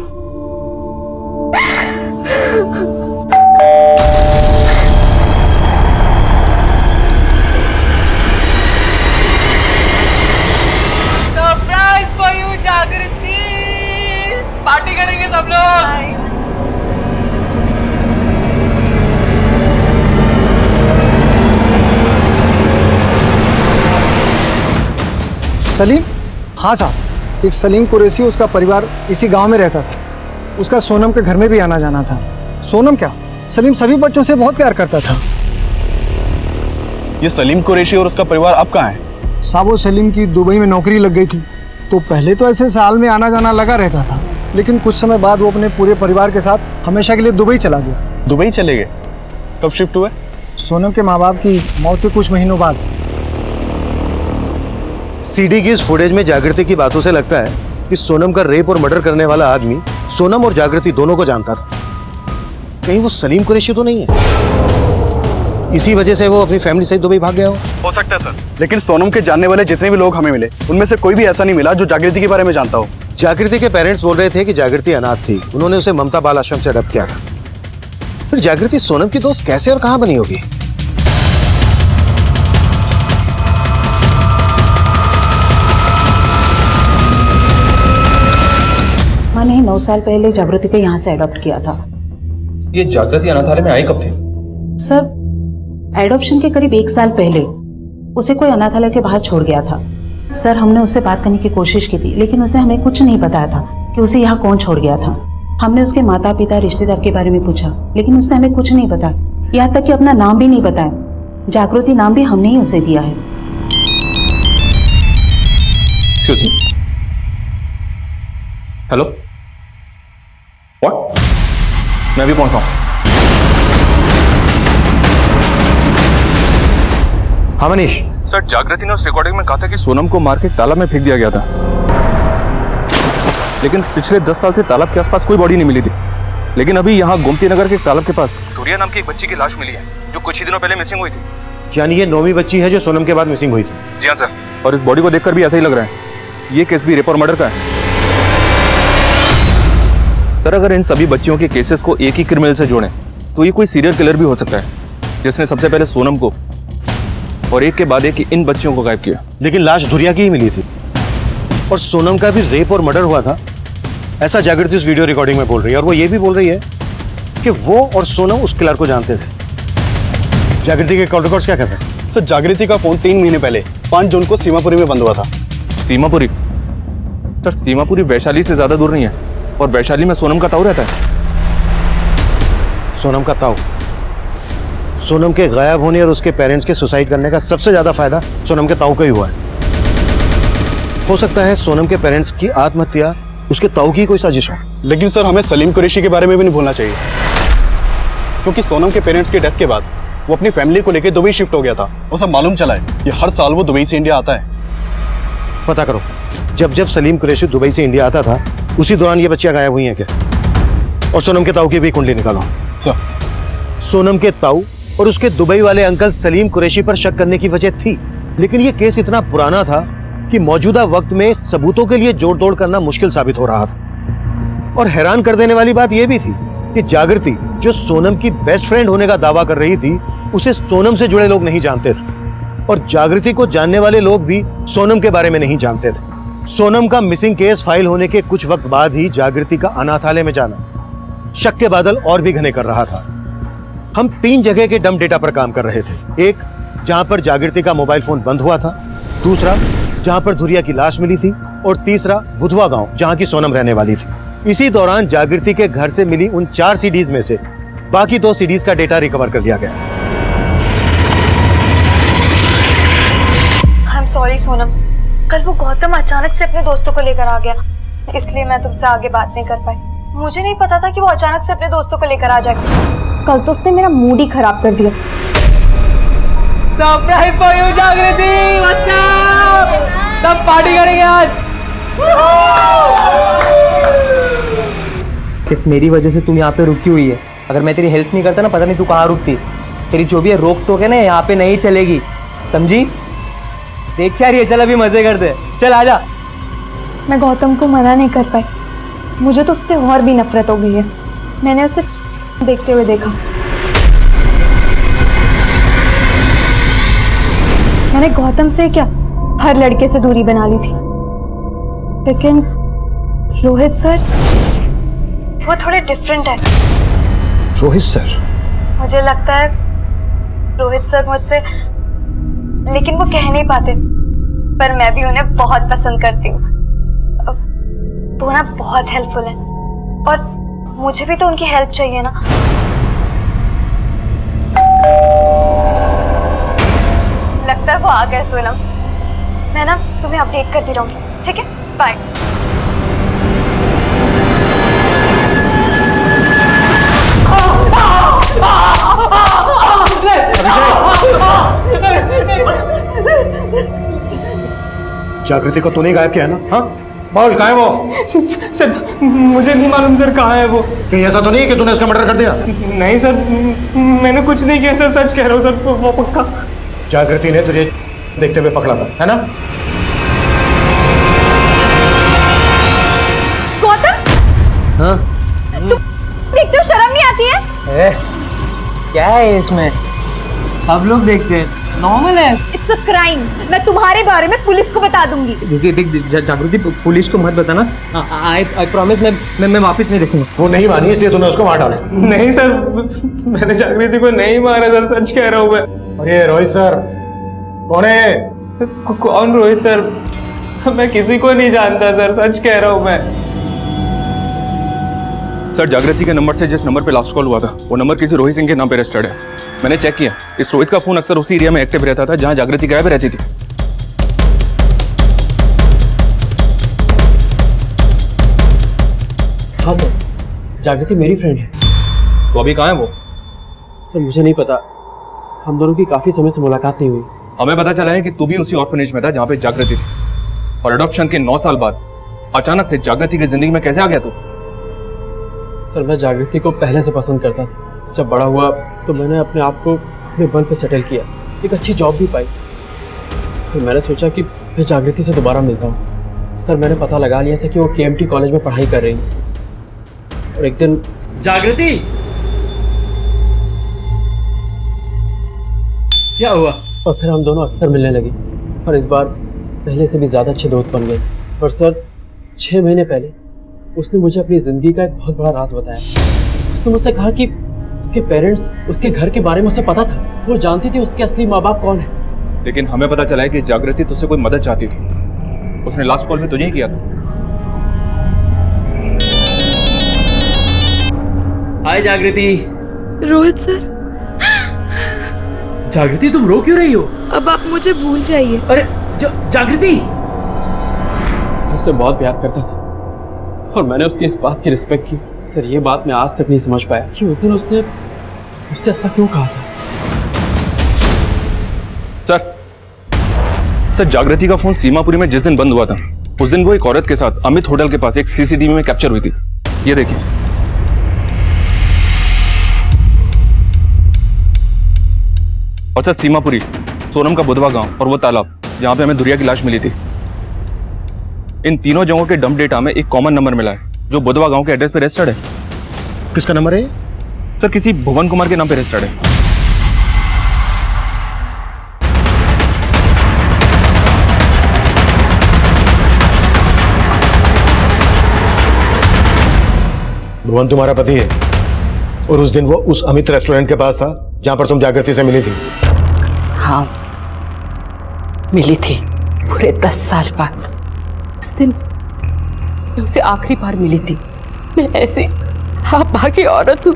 Surprise for you Salim? हाँ साहब, एक सलीम कुरैशी, उसका परिवार इसी गांव में रहता था। उसका सोनम के घर में भी आना जाना था। सोनम क्या, सलीम सभी बच्चों से बहुत प्यार करता था। ये सलीम कुरैशी और उसका परिवार अब कहाँ है? साहब, वो सलीम की दुबई में नौकरी लग गई थी, तो पहले तो ऐसे साल में आना जाना लगा रहता था, लेकिन कुछ समय बाद वो अपने पूरे परिवार के साथ हमेशा के लिए दुबई चला गया। दुबई चले गए? कब शिफ्ट हुए? सोनम के माँ बाप की मौत के कुछ महीनों बाद। सीडी की इस फुटेज में जागृति की बातों से लगता है कि सोनम का रेप और मर्डर करने वाला आदमी सोनम और जागृति दोनों को जानता था। कहीं वो सलीम कुरैशी तो नहीं है? इसी वजह से वो अपनी फैमिली सहित दुबई भाग गया हो सकता है सर, लेकिन सोनम के जानने वाले जितने भी लोग हमें मिले, उनमें से कोई भी ऐसा नहीं मिला जो जागृति के बारे में जानता हो। जागृति के पेरेंट्स बोल रहे थे कि जागृति अनाथ थी, उन्होंने उसे ममता बाल आश्रम से अडॉप्ट किया था। फिर जागृति सोनम की दोस्त कैसे और कहां बनी होगी? मैंने 9 साल पहले जागृति को यहाँ से अडॉप्ट किया था। ये जागृति अनाथालय में आई कब थी? सर, एडॉप्शन के करीब 1 साल पहले उसे कोई अनाथालय के बाहर छोड़ गया था। सर, हमने उससे बात करने की कोशिश की थी, लेकिन उसे हमें कुछ नहीं बताया था कि उसे यहाँ कौन छोड़ गया था। हमने उसके माता पिता रिश्तेदार के बारे में पूछा, लेकिन उसने हमें कुछ नहीं बताया, यहाँ तक कि अपना नाम भी नहीं बताया। जागृति नाम भी हमने ही उसे दिया है। Hello, what? मैं अभी पहुंचा हूं। हाँ मनीष। सर, जागृति ने उस रिकॉर्डिंग में कहा था कि सोनम को मार के तालाब में फेंक दिया गया था, लेकिन पिछले 10 साल से तालाब के आसपास कोई बॉडी नहीं मिली थी। लेकिन अभी यहाँ गोमती नगर के एक तालाब के पास धुरिया नाम की एक बच्ची की लाश मिली है, जो कुछ ही दिनों पहले मिसिंग हुई थी। यानी ये 9वीं बच्ची है जो सोनम के बाद मिसिंग हुई थी? जी हाँ सर, और इस बॉडी को देखकर भी ऐसा ही लग रहा है। ये केस भी रेप और मर्डर का है। सर, अगर इन सभी बच्चियों के केसेस को एक ही क्रिमिनल से जोड़ें तो ये कोई सीरियल किलर भी हो सकता है, जिसने सबसे पहले सोनम को और एक के बाद एक इन बच्चियों को गायब किया। लेकिन लाश धुरिया की ही मिली थी और सोनम का भी रेप और मर्डर हुआ था, ऐसा जागृति उस वीडियो रिकॉर्डिंग में बोल रही है। और वो ये भी बोल रही है कि वो और सोनम उस किलर को जानते थे। जागृति के कॉल रिकॉर्ड्स क्या कहते हैं? सर, जागृति का फोन 3 महीने पहले 5 जून को सीमापुरी में बंद हुआ था। सीमापुरी? सर, सीमापुरी वैशाली से ज्यादा दूर नहीं है, और वैशाली में सोनम का ताऊ रहता है। सोनम का ताऊ? सोनम के गायब होने और उसके पेरेंट्स के सुसाइड करने का सबसे ज्यादा फायदा सोनम के ताऊ को ही हुआ है। हो सकता है सोनम के पेरेंट्स की आत्महत्या उसके ताऊ की कोई साजिश हो। लेकिन सर, हमें सलीम कुरैशी के बारे में भी नहीं भूलना चाहिए, क्योंकि सोनम के पेरेंट्स की डेथ के बाद वो अपनी फैमिली को लेकर दुबई शिफ्ट हो गया था। वो सब मालूम चला है कि हर साल वो दुबई से इंडिया आता है। पता करो, जब सलीम कुरैशी दुबई से इंडिया आता था, उसी दौरान ये बच्चियां गायब हुई हैं क्या? और सोनम के ताऊ की भी कुंडली निकालो। सर, सोनम के ताऊ और उसके दुबई वाले अंकल सलीम कुरैशी पर शक करने की वजह थी, लेकिन ये केस इतना पुराना था कि मौजूदा वक्त में सबूतों के लिए जोड़ तोड़ करना मुश्किल साबित हो रहा था। और हैरान कर देने वाली बात यह भी थी कि जागृति, जो सोनम की बेस्ट फ्रेंड होने का दावा कर रही थी, उसे सोनम से जुड़े लोग नहीं जानते थे, और जागृति को जानने वाले लोग भी सोनम के बारे में नहीं जानते थे। सोनम का मिसिंग केस फाइल होने के कुछ वक्त बाद ही जागृति का अनाथालय में जाना शक के बादल और भी घने कर रहा था। हम 3 जगह के डम डेटा पर काम कर रहे थे। एक, जहां पर जागृति का मोबाइल फोन बंद हुआ था, दूसरा जहां पर धुरिया की लाश मिली थी, और तीसरा बुधवा गांव, जहां की सोनम रहने वाली थी। इसी दौरान जागृति के घर से मिली उन 4 सीडीज में से बाकी 2 सीडीज का डेटा रिकवर कर लिया गया। आई एम सॉरी सोनम, कल वो गौतम अचानक से अपने दोस्तों को लेकर आ गया, इसलिए मैं तुमसे आगे बात नहीं कर पाई। मुझे नहीं पता था कि वो अचानक से अपने दोस्तों को लेकर आ जाएगा। कल तो उसने मेरा मूड ही खराब कर दिया। सरप्राइज फॉर यू जागृति, व्हाट्स अप? सब पार्टी करेंगे आज। सिर्फ मेरी वजह से तुम यहाँ पे रुकी हुई है। अगर मैं तेरी हेल्प नहीं करता ना, पता नहीं तू कहाँ रुकती। तेरी जो भी है रोक टोक है ना, यहाँ पे नहीं चलेगी, समझी? देख क्या रही है, चल अभी मजे करते, चल आजा। मैं गौतम को मना नहीं कर पाई, मुझे तो उससे और भी नफरत हो गई है। मैंने उसे देखते हुए देखा, मैंने गौतम से क्या हर लड़के से दूरी बना ली थी, लेकिन रोहित सर वो थोड़े डिफरेंट है। रोहित सर? मुझे लगता है रोहित सर मुझसे, लेकिन वो कह नहीं पाते। पर मैं भी उन्हें बहुत पसंद करती हूँ। वो ना बहुत हेल्पफुल है और मुझे भी तो उनकी हेल्प चाहिए ना। लगता है वो आ गए सोनम। मैं ना तुम्हें अपडेट करती रहूंगी, ठीक है? बाय। जागृति को तूने गायब किया है ना? हाँ बोल, कहाँ है वो? सर मुझे नहीं मालूम सर कहाँ है वो। कहीं ऐसा तो नहीं है कि तूने उसका मर्डर कर दिया? नहीं सर, मैंने कुछ नहीं किया सर, सच कह रहा हूँ सर, वो पक्का। जागृति ने तुझे देखते हुए पकड़ा था, है ना? गौतम, हाँ? तुम देखते हो शर्म नहीं आती है? क्या है इसमें? सब लोग देखते हैं, नॉर्मल है। It's a crime. मैं तुम्हारे बारे में पुलिस को बता दूंगी। देख जागृति, पुलिस को मत बताना। आई प्रॉमिस, मैं वापस नहीं देखूंगा। वो नहीं मानी इसलिए तूने उसको मार डाला। नहीं सर, मैंने जागृति को नहीं मारा सर, सच कह रहा हूँ मैं। अरे रोहित सर, कौन है? कौन रोहित सर? मैं किसी को नहीं जानता सर, सच कह रहा हूँ मैं। सर जागृति के नंबर से जिस नंबर पे लास्ट कॉल हुआ था वो नंबर किसी रोहित सिंह के नाम पे रजिस्टर्ड है। मैंने चेक किया, इस रोहित का फोन अक्सर उसी एरिया में एक्टिव रहता था जहां जागृति गायब रहती थी। हाँ सर, जागृति मेरी फ्रेंड है। तो अभी कहाँ है वो? सर मुझे नहीं पता, हम दोनों की काफी समय से मुलाकात नहीं हुई। हमें पता चला है कि तू भी उसी ऑर्फनेज में था जहाँ पे जागृति थी, और अडॉप्शन के 9 साल बाद अचानक से जागृति की जिंदगी में कैसे आ गया तू? सर मैं जागृति को पहले से पसंद करता था। जब बड़ा हुआ तो मैंने अपने आप को अपने बल पे सेटल किया, एक अच्छी जॉब भी पाई। फिर मैंने सोचा कि मैं जागृति से दोबारा मिलता हूँ। सर मैंने पता लगा लिया था कि वो KMT कॉलेज में पढ़ाई कर रही है। और एक दिन जागृति, क्या हुआ? और फिर हम दोनों अक्सर मिलने लगे और इस बार पहले से भी ज़्यादा अच्छे दोस्त बन गए। पर सर 6 महीने पहले उसने मुझे अपनी ज़िंदगी का एक बहुत बड़ा राज बताया। उसने मुझसे कहा कि उसके पेरेंट्स, उसके घर के बारे में उसे पता था। वो जानती थी उसके असली माँ बाप कौन है। लेकिन हमें पता चला है कि जागृति तुझसे कोई मदद चाहती थी। उसने लास्ट कॉल में तुझे ही किया था। हाय जागृति। रोहित सर, जागृति तुम रो क्यों रही हो? अब आप मुझे भूल जाइए। अरे जागृति, उससे बहुत प्यार करता था और मैंने उसकी इस बात की रिस्पेक्ट की। सर ये बात मैं आज तक नहीं समझ पाया कि उस दिन उसने मुझसे ऐसा क्यों कहा था। सर जागृति का फोन सीमापुरी में जिस दिन बंद हुआ था उस दिन वो एक औरत के साथ अमित होटल के पास एक CCTV में कैप्चर हुई थी। ये देखिए। और सर सीमापुरी, सोनम का बुधवा गांव और वो तालाब जहां पे हमें धुरिया की लाश मिली थी, इन तीनों जगहों के डंप डेटा में एक कॉमन नंबर मिला है जो बुधवा गांव के एड्रेस पे रजिस्टर्ड है। किसका नंबर है? सर किसी भुवन कुमार के नाम पे रजिस्टर्ड है। भुवन तुम्हारा पति है और उस दिन वो उस अमित रेस्टोरेंट के पास था जहां पर तुम जागृति से मिली थी। हाँ मिली थी, पूरे 10 साल बाद। उस दिन मैं उसे आखिरी बार मिली थी। मैं ऐसी भागी औरत हूँ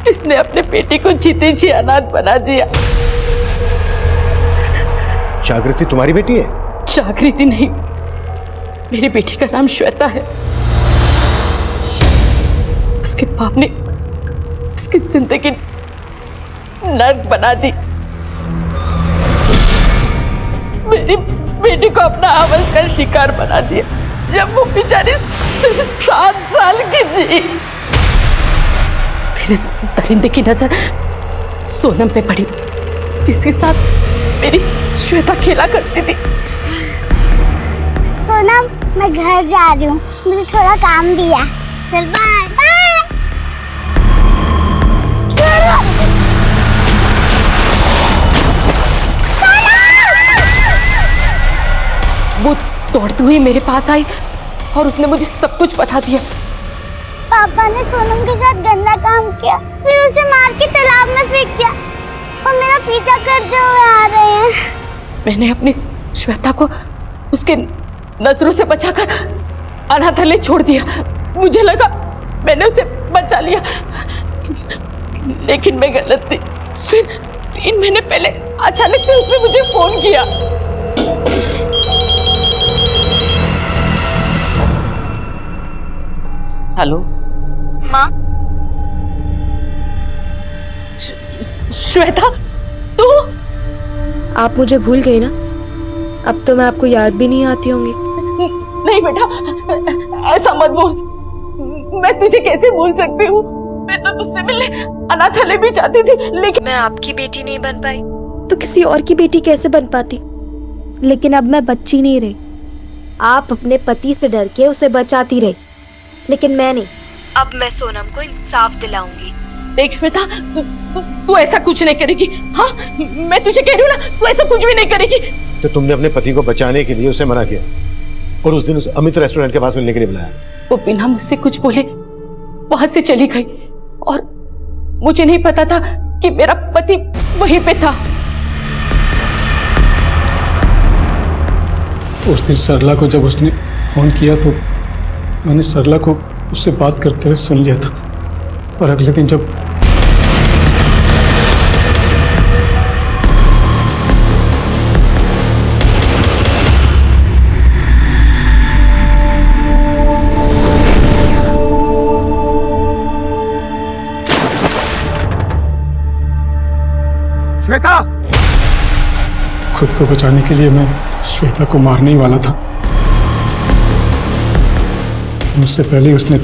जिसने अपने बेटे को जीते जी अनाथ बना दिया। जागृति तुम्हारी बेटी है? जागृति नहीं, मेरी बेटी का नाम श्वेता है। उसके बाप ने उसकी जिंदगी नर्क बना दी। मेरी बेटी को अपना हवस का शिकार बना दिया जब वो बेचारी सिर्फ 7 साल की थी। फिर इस दरिंदे की नजर सोनम पे पड़ी जिसके साथ मेरी श्वेता खेला करती थी। सोनम, मैं घर जा रही हूँ, मुझे थोड़ा काम भी है। चल बाय बाय। वो दौड़ती हुई मेरे पास आई और उसने मुझे सब कुछ बता दिया। पापा ने सोनम के साथ गंदा काम किया, फिर उसे मार के तालाब में फेंक दिया और मेरा पीछा करते हुए आ रहे हैं। मैंने अपनी श्वेता को उसके नजरों से बचाकर अनाथालय छोड़ दिया। मुझे लगा मैंने उसे बचा लिया, लेकिन मैं गलत थी। फिर 3 महीने पहले अचानक से उसने मुझे फोन किया। हेलो माँ, श्वेता, तू? आप मुझे भूल गई ना? अब तो मैं आपको याद भी नहीं आती होंगी। नहीं बेटा, ऐसा मत बोल। मैं तुझे कैसे भूल सकती हूँ? मैं तो तुझसे मिलने अनाथालय भी जाती थी, लेकिन मैं आपकी बेटी नहीं बन पाई तो किसी और की बेटी कैसे बन पाती? लेकिन अब मैं बच्ची नहीं रही। आप अपने पति से डर के उसे बचाती रही, लेकिन मैं नहीं। अब मैं सोनम को इंसाफ दिलाऊंगी। देख श्वेता, तू ऐसा कुछ नहीं करेगी। हाँ, मैं तुझे कह रही हूँ ना, तू ऐसा कुछ भी नहीं करेगी। तो तुमने अपने पति को बचाने के लिए उसे मना किया और उस दिन उस अमित रेस्टोरेंट के पास मिलने के लिए बुलाया। वो बिना मुझसे कुछ बोले वहां से चली गई और मुझे नहीं पता था कि मेरा पति वहीं पे था। उस दिन सरला को जब उसने फोन किया तो मैंने सरला को उससे बात करते हुए सुन लिया था, और अगले दिन जब श्वेता, खुद को बचाने के लिए मैं श्वेता को मारने ही वाला था। मुझसे पहले उसने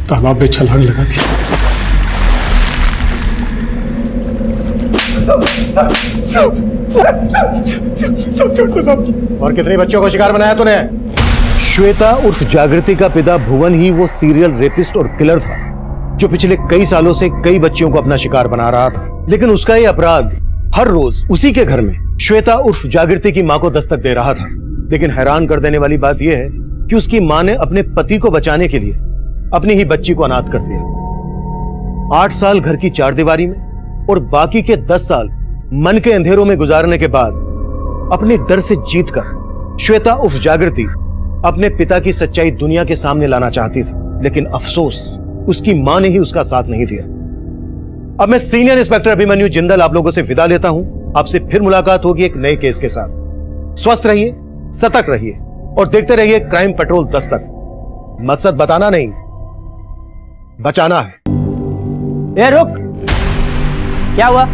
तालाब में छलांग लगा दी। और कितने बच्चों को शिकार बनाया तूने? श्वेता उर्फ जागृति का पिता भुवन ही वो सीरियल रेपिस्ट और किलर था जो पिछले कई सालों से कई बच्चियों को अपना शिकार बना रहा था। लेकिन उसका ये अपराध हर रोज उसी के घर में श्वेता उर्फ जागृति की मां को दस्तक दे रहा था। लेकिन हैरान कर देने वाली बात यह है कि उसकी मां ने अपने पति को बचाने के लिए अपनी ही बच्ची को अनाथ कर दिया। 8 साल घर की चारदीवारी में और बाकी के 10 साल मन के अंधेरों में गुजारने के बाद अपने डर से जीतकर श्वेता उर्फ जागृति अपने पिता की सच्चाई दुनिया के सामने लाना चाहती थी। लेकिन अफसोस, उसकी मां ने ही उसका साथ नहीं दिया। अब मैं सीनियर इंस्पेक्टर अभिमन्यु जिंदल आप लोगों से विदा लेता हूं। आपसे फिर मुलाकात होगी एक नए केस के साथ। स्वस्थ रहिए, सतर्क रहिए और देखते रहिए क्राइम पेट्रोल दस्तक। मकसद बताना नहीं, बचाना है। ए रुक, क्या हुआ?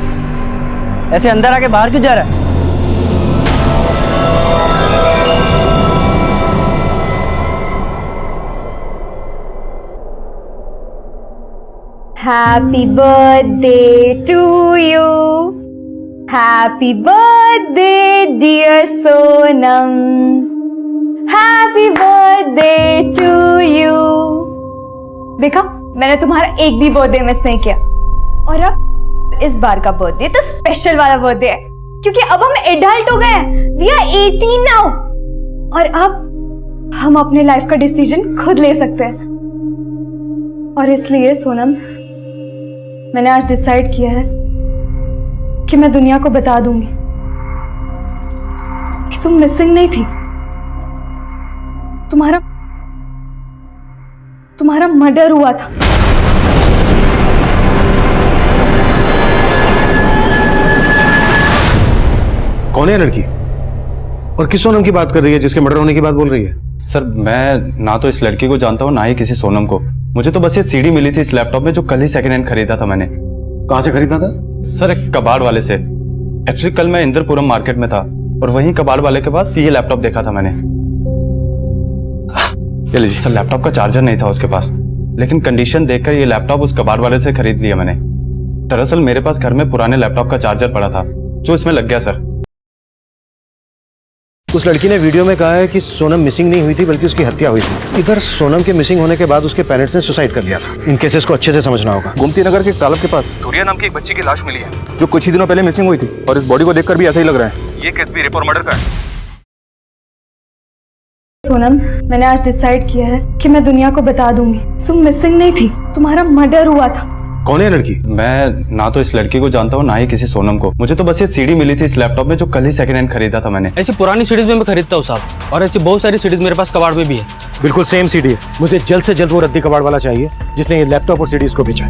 ऐसे अंदर आके बाहर क्यों जा रहा है? Happy birthday to you. Happy birthday dear Sonam. Happy birthday to you. देखा, मैंने तुम्हारा एक भी बर्थडे मिस नहीं किया। और अब इस बार का बर्थडे तो स्पेशल वाला बर्थडे है, क्योंकि अब हम एडल्ट हो गए हैं। We are 18 now. और अब हम अपने लाइफ का डिसीजन खुद ले सकते हैं। और इसलिए सोनम, मैंने आज डिसाइड किया है कि मैं दुनिया को बता दूंगी कि तुम मिसिंग नहीं थी। तुम्हारा मर्डर हुआ था। कौन है लड़की और किस सोनम की बात कर रही है जिसके मर्डर होने की बात बोल रही है? सर, मैं ना तो इस लड़की को जानता हूँ ना ही किसी सोनम को। मुझे तो बस ये सीडी मिली थी इस लैपटॉप में जो कल ही सेकंड हैंड खरीदा था मैंने। कहाँ से खरीदा था? सर, एक कबाड़ वाले से। एक्चुअली कल मैं इंद्रपुरम मार्केट में था और वहीं कबाड़ वाले के पास ये लैपटॉप देखा था मैंने। ये लीजिए सर, लैपटॉप का चार्जर नहीं था उसके पास, लेकिन कंडीशन देखकर ये लैपटॉप उस कबाड़ वाले से खरीद लिया मैंने। दरअसल मेरे पास घर में पुराने लैपटॉप का चार्जर पड़ा था जो इसमें लग गया सर। उस लड़की ने वीडियो में कहा है कि सोनम मिसिंग नहीं हुई थी बल्कि उसकी हत्या हुई थी। इधर सोनम के मिसिंग होने के बाद उसके पेरेंट्स ने सुसाइड कर लिया था। इन केसेस को अच्छे से समझना होगा। गोमती नगर के तालाब के पास धुरिया नाम की एक बच्ची की लाश मिली है जो कुछ ही दिनों पहले मिसिंग हुई थी, और इस बॉडी को देखकर भी ऐसा ही लग रहा है ये केस भी रेप और मर्डर का है। सोनम, मैंने आज डिसाइड किया है कि मैं दुनिया को बता दूंगी तुम मिसिंग नहीं थी, तुम्हारा मर्डर हुआ था। कौन है लड़की? मैं ना तो इस लड़की को जानता हूँ ना ही किसी सोनम को। मुझे तो बस ये सीडी मिली थी इस लैपटॉप में जो कल ही सेकंड हैंड खरीदा था मैंने। ऐसी पुरानी सीरीज में मैं खरीदता हूँ साहब, और ऐसी बहुत सारी सीरीज मेरे पास कबाड़ में भी है। बिल्कुल सेम सीडी है। मुझे जल्द से जल्द वो रद्दी कबाड़ वाला चाहिए जिसने ये लैपटॉप और सीडीज को बेचा है।